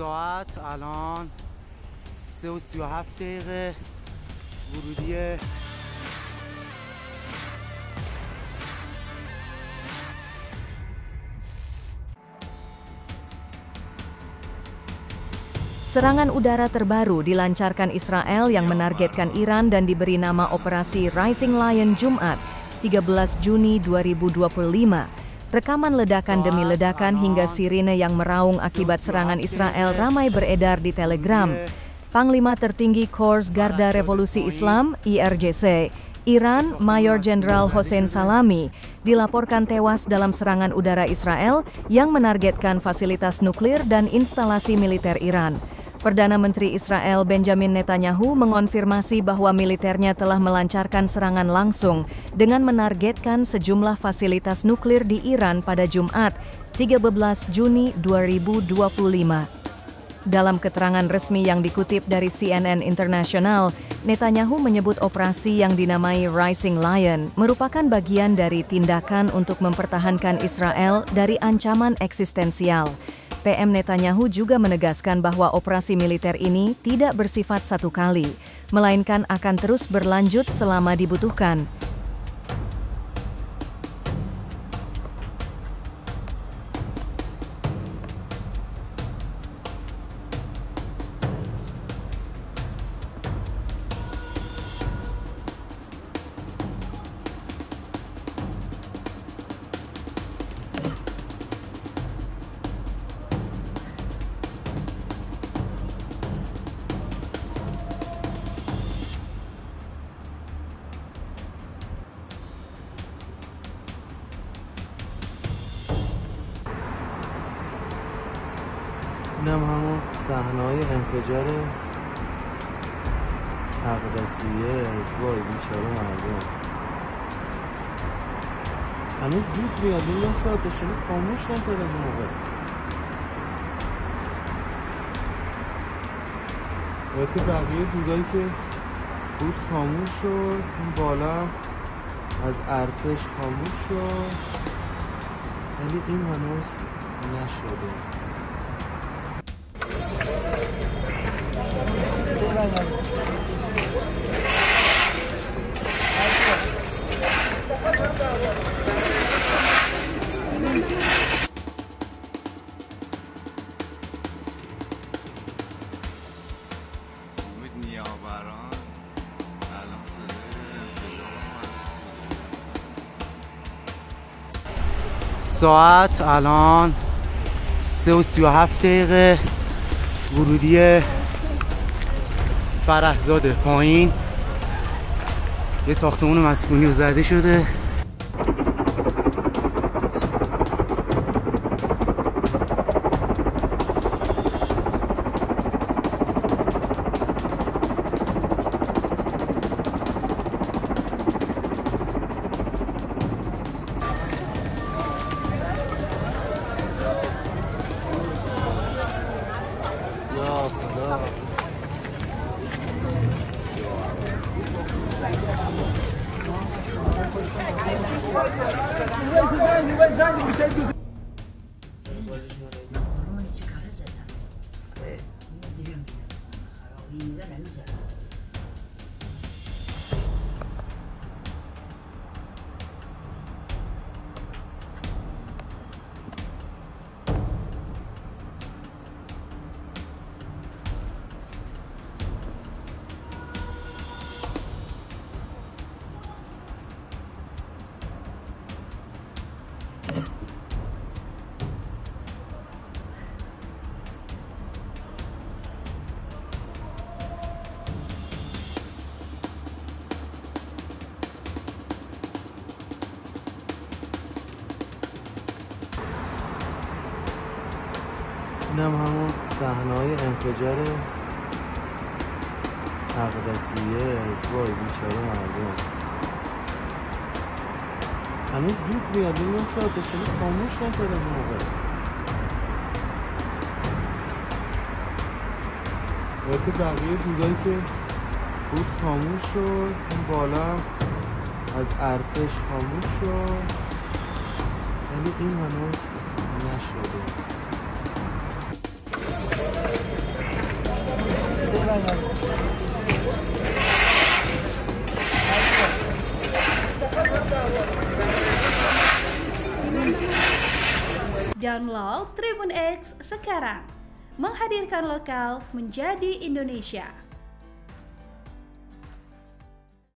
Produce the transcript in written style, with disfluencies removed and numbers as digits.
ساعت الان 3:37 ورودی Serangan udara terbaru dilancarkan Israel yang menargetkan Iran dan diberi nama Operasi Rising Lion Jumat, 13 Juni 2025. Rekaman ledakan demi ledakan hingga sirine yang meraung akibat serangan Israel ramai beredar di Telegram. Panglima tertinggi Korps Garda Revolusi Islam, IRGC, Iran, Mayor Jenderal Hossein Salami, dilaporkan tewas dalam serangan udara Israel yang menargetkan fasilitas nuklir dan instalasi militer Iran. Perdana Menteri Israel Benjamin Netanyahu mengonfirmasi bahwa militernya telah melancarkan serangan langsung dengan menargetkan sejumlah fasilitas nuklir di Iran pada Jumat, 13 Juni 2025. Dalam keterangan resmi yang dikutip dari CNN International, Netanyahu menyebut operasi yang dinamai Rising Lion merupakan bagian dari tindakan untuk mempertahankan Israel dari ancaman eksistensial. PM Netanyahu juga menegaskan bahwa operasi militer ini tidak bersifat satu kali, melainkan akan terus berlanjut selama dibutuhkan. اینم همون صحنه‌های انفجار اقدسیه. وای بیچاره مردم. هنوز دود میاد. نمیدونم چرا آتش‌نشانی خاموش نکرد از اون موقع. البته بقیه دودایی که بود خاموش شد. این بالا از ارتش خاموش شد، ولی این هنوز نشده. ساعت الان 3:37 ورودی فرحزاده پایین. یه ساختمان مسکونی زده شده. اینم همون صحنه‌های انفجار اقدسیه. وای بیچاره مردم. هنوز دود میاد. نمیدونم چرا آتش‌نشانی خاموش نکرد از اون موقع. البته بقیه دودایی که بود خاموش شد. این بالا از ارتش خاموش شد، anything manos national. Download Tribun X sekarang, menghadirkan lokal menjadi Indonesia.